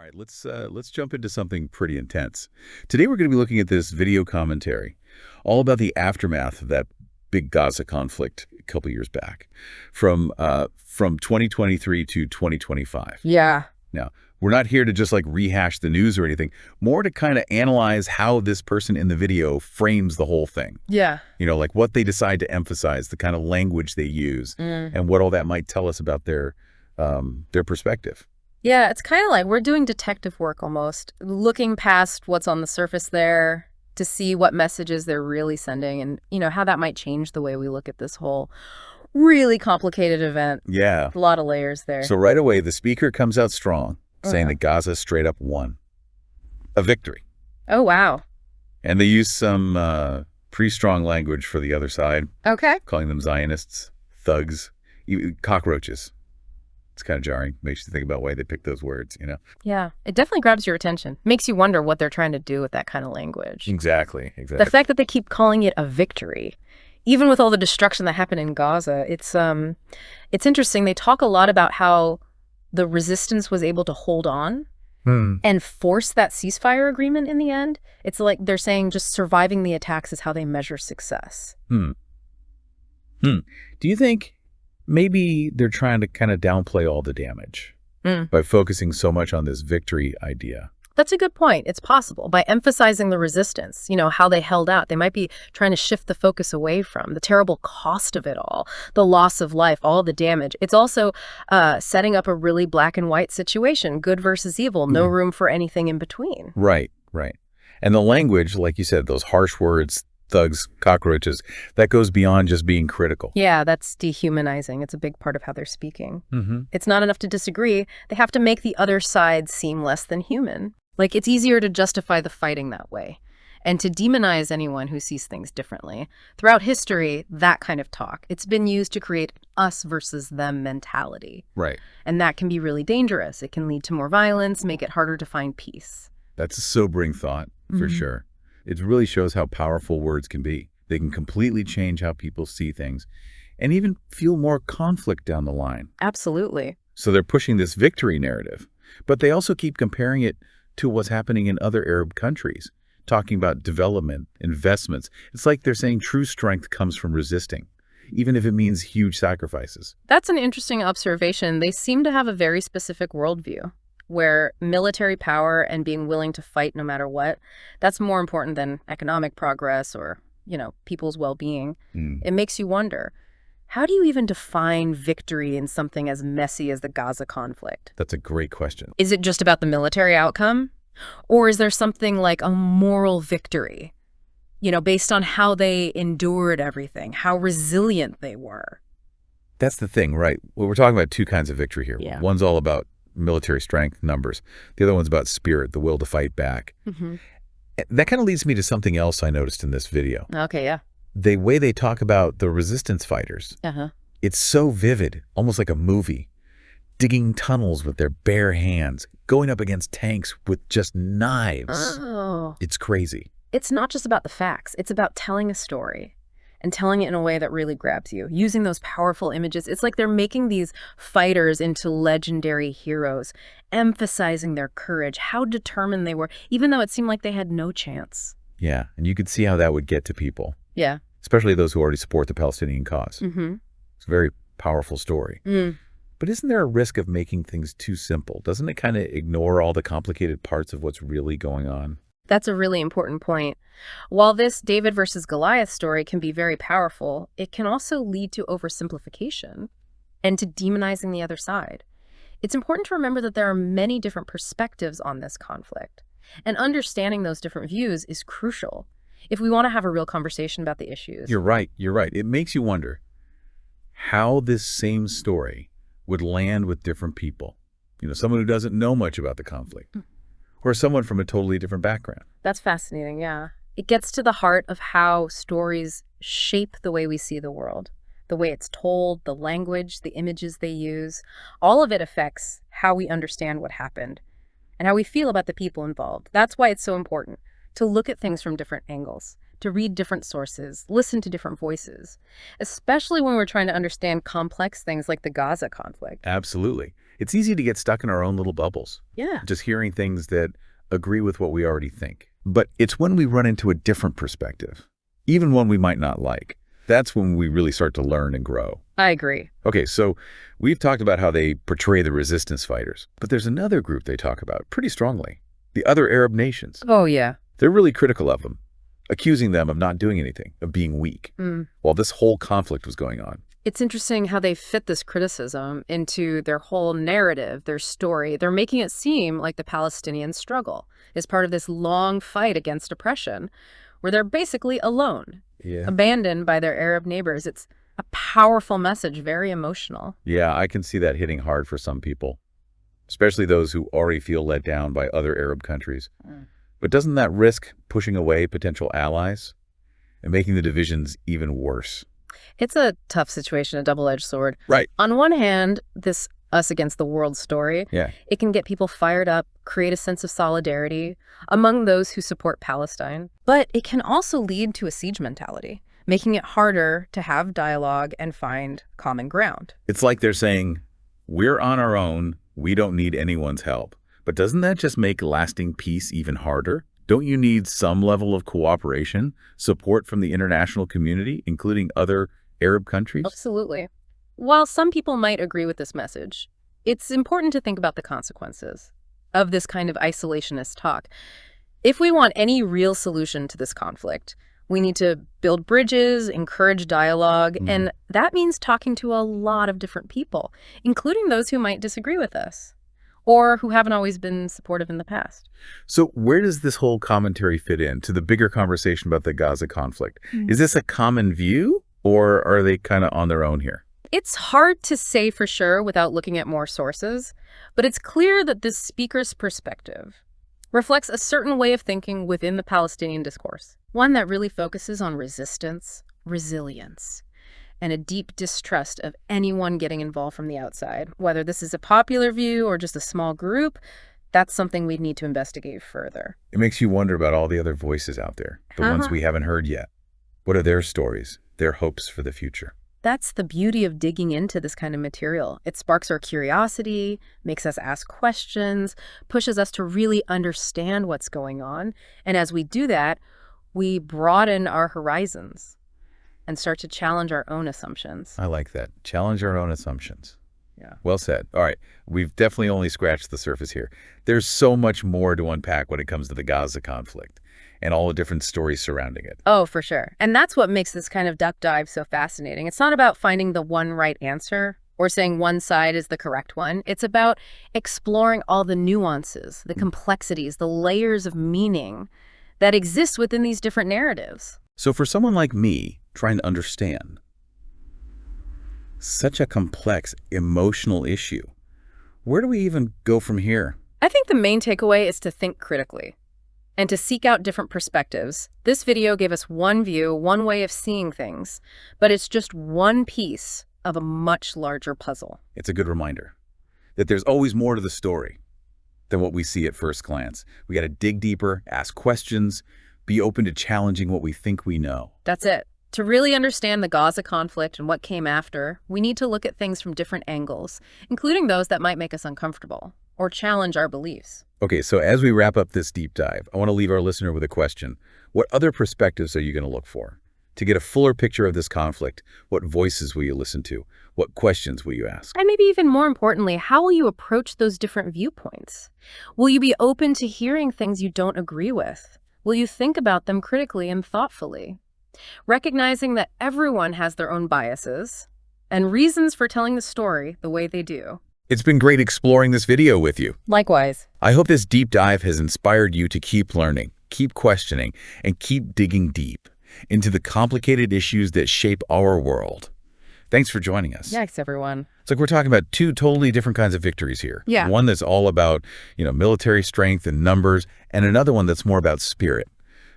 right, let's jump into something pretty intense. Today we're going to be looking at this video commentary, all about the aftermath of that big Gaza conflict a couple years back, from 2023 to 2025. Yeah. Now, we're not here to just like rehash the news or anything, more to kind of analyze how this person in the video frames the whole thing. Yeah. You know, like what they decide to emphasize, the kind of language they use, and what all that might tell us about their perspective. Yeah, it's kind of like we're doing detective work almost, looking past what's on the surface there to see what messages they're really sending and, how that might change the way we look at this whole really complicated event. Yeah. A lot of layers there. So right away, the speaker comes out strong, saying that Gaza straight up won. A victory. Oh, wow. And they use some pretty strong language for the other side. Okay. Calling them Zionists, thugs, even cockroaches. It's kind of jarring. Makes you think about why they picked those words, Yeah, it definitely grabs your attention. Makes you wonder what they're trying to do with that kind of language. Exactly. The fact that they keep calling it a victory, even with all the destruction that happened in Gaza, it's interesting. They talk a lot about how the resistance was able to hold on and force that ceasefire agreement in the end. It's like they're saying just surviving the attacks is how they measure success. Do you think maybe they're trying to kind of downplay all the damage by focusing so much on this victory idea? That's a good point. It's possible. By emphasizing the resistance, how they held out, they might be trying to shift the focus away from the terrible cost of it all, the loss of life, all the damage. It's also setting up a really black and white situation, good versus evil, no room for anything in between. Right. And the language, like you said, those harsh words, thugs, cockroaches, that goes beyond just being critical. Yeah, that's dehumanizing. It's a big part of how they're speaking. It's not enough to disagree. They have to make the other side seem less than human. Like, it's easier to justify the fighting that way and to demonize anyone who sees things differently. Throughout history, that kind of talk, it's been used to create us versus them mentality. Right. And that can be really dangerous. It can lead to more violence, make it harder to find peace. That's a sobering thought, for sure. It really shows how powerful words can be. They can completely change how people see things and even feel more conflict down the line. Absolutely. So they're pushing this victory narrative, but they also keep comparing it to what's happening in other Arab countries, talking about development, investments. It's like they're saying true strength comes from resisting, even if it means huge sacrifices. That's an interesting observation. They seem to have a very specific worldview where military power and being willing to fight no matter what, that's more important than economic progress or, people's well-being. It makes you wonder, how do you even define victory in something as messy as the Gaza conflict? That's a great question. Is it just about the military outcome? Or is there something like a moral victory, based on how they endured everything, how resilient they were? That's the thing, right? Well, we're talking about two kinds of victory here. Yeah. One's all about military strength, numbers. The other one's about spirit, the will to fight back. That kind of leads me to something else I noticed in this video. Okay, yeah. The way they talk about the resistance fighters, it's so vivid, almost like a movie. Digging tunnels with their bare hands, going up against tanks with just knives. Oh. It's crazy. It's not just about the facts. It's about telling a story and telling it in a way that really grabs you, using those powerful images. It's like they're making these fighters into legendary heroes, emphasizing their courage, how determined they were, even though it seemed like they had no chance. Yeah, and you could see how that would get to people. Yeah. Especially those who already support the Palestinian cause. It's a very powerful story. But isn't there a risk of making things too simple? Doesn't it kind of ignore all the complicated parts of what's really going on? That's a really important point. While this David versus Goliath story can be very powerful, it can also lead to oversimplification and to demonizing the other side. It's important to remember that there are many different perspectives on this conflict, and understanding those different views is crucial if we want to have a real conversation about the issues. You're right. It makes you wonder how this same story would land with different people. Someone who doesn't know much about the conflict, or someone from a totally different background. That's fascinating, yeah. It gets to the heart of how stories shape the way we see the world, the way it's told, the language, the images they use. All of it affects how we understand what happened and how we feel about the people involved. That's why it's so important to look at things from different angles, to read different sources, listen to different voices, especially when we're trying to understand complex things like the Gaza conflict. Absolutely. It's easy to get stuck in our own little bubbles, Yeah. just hearing things that agree with what we already think. But it's when we run into a different perspective, even one we might not like, that's when we really start to learn and grow. I agree. Okay, so we've talked about how they portray the resistance fighters, but there's another group they talk about pretty strongly, the other Arab nations. Oh, yeah. They're really critical of them, accusing them of not doing anything, of being weak, while this whole conflict was going on. It's interesting how they fit this criticism into their whole narrative, their story. They're making it seem like the Palestinian struggle is part of this long fight against oppression, where they're basically alone, abandoned by their Arab neighbors. It's a powerful message, very emotional. Yeah, I can see that hitting hard for some people, especially those who already feel let down by other Arab countries. But doesn't that risk pushing away potential allies and making the divisions even worse? It's a tough situation, a double-edged sword. Right. On one hand, this us against the world story, Yeah. it can get people fired up, create a sense of solidarity among those who support Palestine. But it can also lead to a siege mentality, making it harder to have dialogue and find common ground. It's like they're saying, we're on our own, we don't need anyone's help. But doesn't that just make lasting peace even harder? Don't you need some level of cooperation, support from the international community, including other Arab countries? Absolutely. While some people might agree with this message, it's important to think about the consequences of this kind of isolationist talk. If we want any real solution to this conflict, we need to build bridges, encourage dialogue, and that means talking to a lot of different people, including those who might disagree with us or who haven't always been supportive in the past. So where does this whole commentary fit in to the bigger conversation about the Gaza conflict? Is this a common view, or are they kind of on their own here? It's hard to say for sure without looking at more sources, but it's clear that this speaker's perspective reflects a certain way of thinking within the Palestinian discourse, one that really focuses on resistance, resilience, and a deep distrust of anyone getting involved from the outside. Whether this is a popular view or just a small group, that's something we'd need to investigate further. It makes you wonder about all the other voices out there, the ones we haven't heard yet. What are their stories, their hopes for the future? That's the beauty of digging into this kind of material. It sparks our curiosity, makes us ask questions, pushes us to really understand what's going on. And as we do that, we broaden our horizons and start to challenge our own assumptions. I like that. Challenge our own assumptions. Yeah. Well said. All right. We've definitely only scratched the surface here. There's so much more to unpack when it comes to the Gaza conflict and all the different stories surrounding it. Oh, for sure. And that's what makes this kind of duck dive so fascinating. It's not about finding the one right answer or saying one side is the correct one. It's about exploring all the nuances, the complexities, the layers of meaning that exist within these different narratives. So for someone like me trying to understand such a complex emotional issue, where do we even go from here? I think the main takeaway is to think critically and to seek out different perspectives. This video gave us one view, one way of seeing things, but it's just one piece of a much larger puzzle. It's a good reminder that there's always more to the story than what we see at first glance. We got to dig deeper, ask questions, be open to challenging what we think we know. That's it. To really understand the Gaza conflict and what came after, we need to look at things from different angles, including those that might make us uncomfortable or challenge our beliefs. Okay, so as we wrap up this deep dive, I want to leave our listener with a question. What other perspectives are you going to look for? To get a fuller picture of this conflict, what voices will you listen to? What questions will you ask? And maybe even more importantly, how will you approach those different viewpoints? Will you be open to hearing things you don't agree with? Will you think about them critically and thoughtfully? Recognizing that everyone has their own biases and reasons for telling the story the way they do. It's been great exploring this video with you. Likewise. I hope this deep dive has inspired you to keep learning, keep questioning, and keep digging deep into the complicated issues that shape our world. Thanks for joining us. Thanks, everyone. It's like we're talking about two totally different kinds of victories here. Yeah. One that's all about, military strength and numbers, and another one that's more about spirit,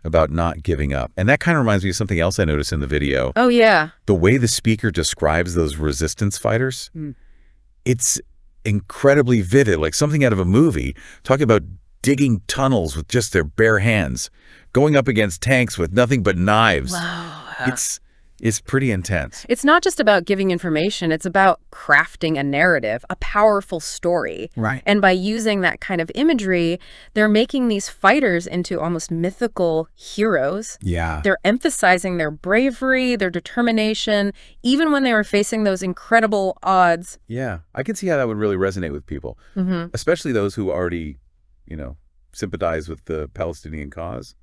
about not giving up. And that kind of reminds me of something else I noticed in the video. Oh, yeah. The way the speaker describes those resistance fighters, it's incredibly vivid, like something out of a movie, talking about digging tunnels with just their bare hands, going up against tanks with nothing but knives. Wow. It's pretty intense. It's not just about giving information, it's about crafting a narrative, a powerful story. Right. And by using that kind of imagery, they're making these fighters into almost mythical heroes. Yeah. They're emphasizing their bravery, their determination, even when they were facing those incredible odds. Yeah. I can see how that would really resonate with people, especially those who already, sympathize with the Palestinian cause.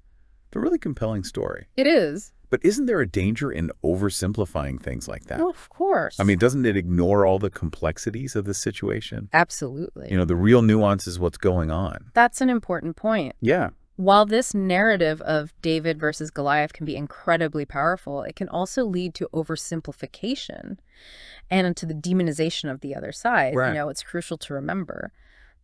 It's a really compelling story. It is. But isn't there a danger in oversimplifying things like that? Well, of course. I mean, doesn't it ignore all the complexities of the situation? Absolutely. The real nuance is what's going on. That's an important point. Yeah. While this narrative of David versus Goliath can be incredibly powerful, it can also lead to oversimplification and to the demonization of the other side. Right. It's crucial to remember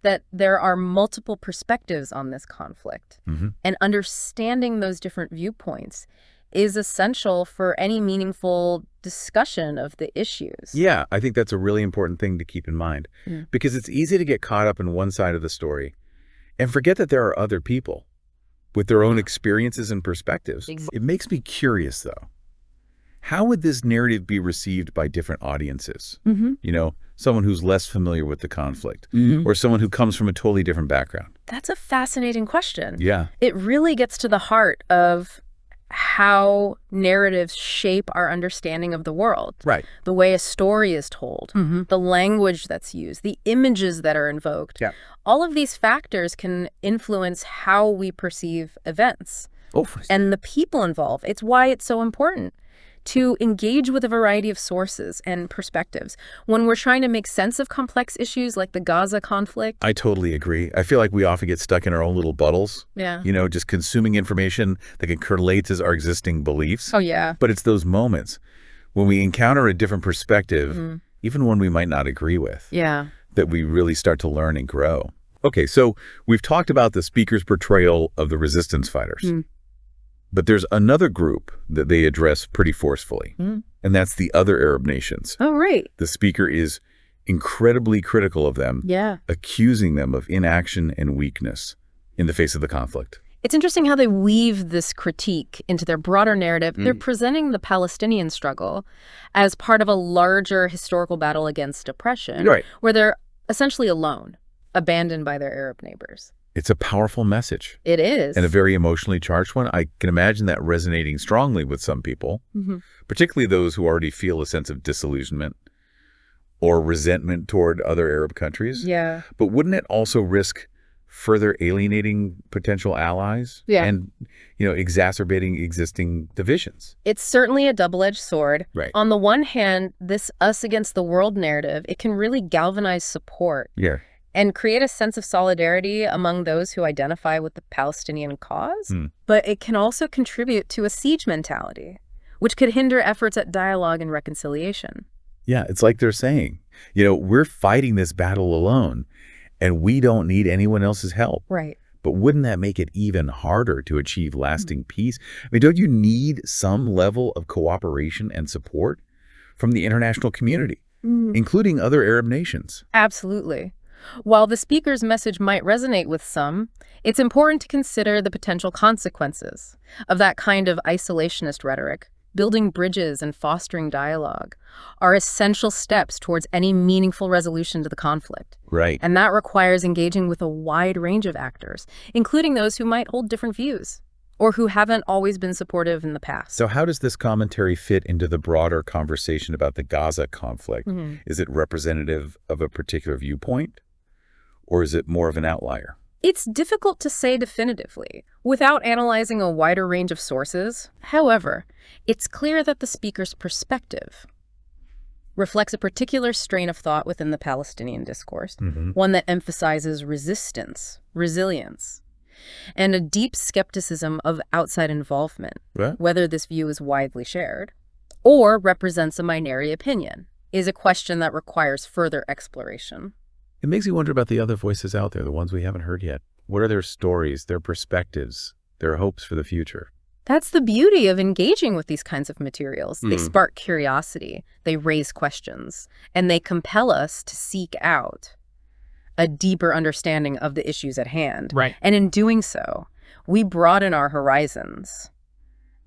that there are multiple perspectives on this conflict, and understanding those different viewpoints is essential for any meaningful discussion of the issues. Yeah, I think that's a really important thing to keep in mind, because it's easy to get caught up in one side of the story and forget that there are other people with their own experiences and perspectives. It makes me curious, though. How would this narrative be received by different audiences? Someone who's less familiar with the conflict, or someone who comes from a totally different background. That's a fascinating question. Yeah. It really gets to the heart of how narratives shape our understanding of the world. Right. The way a story is told, the language that's used, the images that are invoked. Yeah. All of these factors can influence how we perceive events and the people involved. It's why it's so important to engage with a variety of sources and perspectives when we're trying to make sense of complex issues like the Gaza conflict. I totally agree. I feel like we often get stuck in our own little bubbles. Yeah. Just consuming information that can correlate to our existing beliefs. Oh, yeah. But it's those moments when we encounter a different perspective, even one we might not agree with, that we really start to learn and grow. Okay, so we've talked about the speaker's portrayal of the resistance fighters. But there's another group that they address pretty forcefully, and that's the other Arab nations. Oh, right. The speaker is incredibly critical of them, accusing them of inaction and weakness in the face of the conflict. It's interesting how they weave this critique into their broader narrative. They're presenting the Palestinian struggle as part of a larger historical battle against oppression, where they're essentially alone, abandoned by their Arab neighbors. It's a powerful message. It is. And a very emotionally charged one. I can imagine that resonating strongly with some people, particularly those who already feel a sense of disillusionment or resentment toward other Arab countries. Yeah. But wouldn't it also risk further alienating potential allies and, exacerbating existing divisions? It's certainly a double-edged sword. Right. On the one hand, this us against the world narrative, it can really galvanize support. Yeah. And create a sense of solidarity among those who identify with the Palestinian cause. But it can also contribute to a siege mentality, which could hinder efforts at dialogue and reconciliation. Yeah, it's like they're saying, we're fighting this battle alone, and we don't need anyone else's help. Right. But wouldn't that make it even harder to achieve lasting peace? I mean, don't you need some level of cooperation and support from the international community, including other Arab nations? Absolutely. While the speaker's message might resonate with some, it's important to consider the potential consequences of that kind of isolationist rhetoric. Building bridges and fostering dialogue are essential steps towards any meaningful resolution to the conflict. Right. And that requires engaging with a wide range of actors, including those who might hold different views or who haven't always been supportive in the past. So how does this commentary fit into the broader conversation about the Gaza conflict? Is it representative of a particular viewpoint? Or is it more of an outlier? It's difficult to say definitively without analyzing a wider range of sources. However, it's clear that the speaker's perspective reflects a particular strain of thought within the Palestinian discourse, one that emphasizes resistance, resilience, and a deep skepticism of outside involvement, whether this view is widely shared or represents a minority opinion, is a question that requires further exploration. It makes you wonder about the other voices out there, the ones we haven't heard yet. What are their stories, their perspectives, their hopes for the future? That's the beauty of engaging with these kinds of materials. They spark curiosity, they raise questions, and they compel us to seek out a deeper understanding of the issues at hand. Right. And in doing so, we broaden our horizons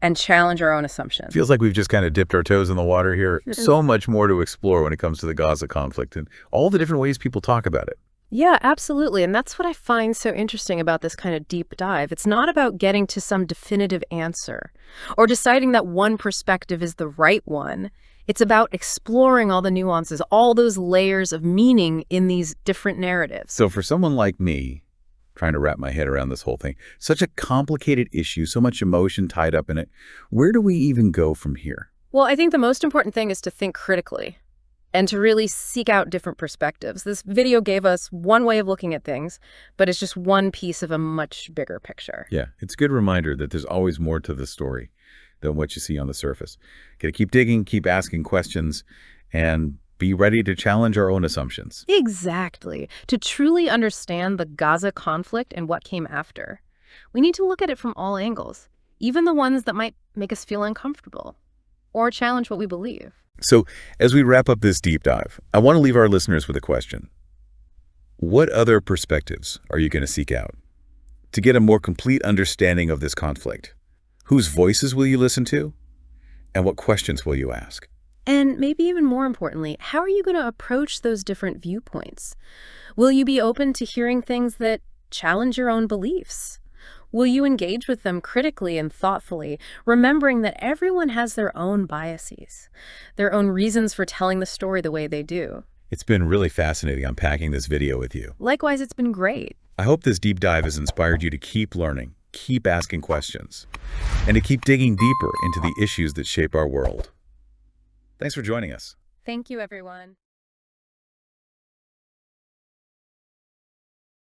and challenge our own assumptions. Feels like we've just kind of dipped our toes in the water here. So much more to explore when it comes to the Gaza conflict and all the different ways people talk about it. Yeah, absolutely. And that's what I find so interesting about this kind of deep dive. It's not about getting to some definitive answer or deciding that one perspective is the right one. It's about exploring all the nuances, all those layers of meaning in these different narratives. So for someone like me, trying to wrap my head around this whole thing, such a complicated issue, so much emotion tied up in it, where do we even go from here? Well, I think the most important thing is to think critically and to really seek out different perspectives. This video gave us one way of looking at things, but it's just one piece of a much bigger picture. Yeah, it's a good reminder that there's always more to the story than what you see on the surface. Got to keep digging, keep asking questions, and be ready to challenge our own assumptions. Exactly. To truly understand the Gaza conflict and what came after, we need to look at it from all angles, even the ones that might make us feel uncomfortable or challenge what we believe. So, as we wrap up this deep dive, I want to leave our listeners with a question. What other perspectives are you going to seek out to get a more complete understanding of this conflict? Whose voices will you listen to? And what questions will you ask? And maybe even more importantly, how are you going to approach those different viewpoints? Will you be open to hearing things that challenge your own beliefs? Will you engage with them critically and thoughtfully, remembering that everyone has their own biases, their own reasons for telling the story the way they do? It's been really fascinating unpacking this video with you. Likewise, it's been great. I hope this deep dive has inspired you to keep learning, keep asking questions, and to keep digging deeper into the issues that shape our world. Thanks for joining us. Thank you, everyone.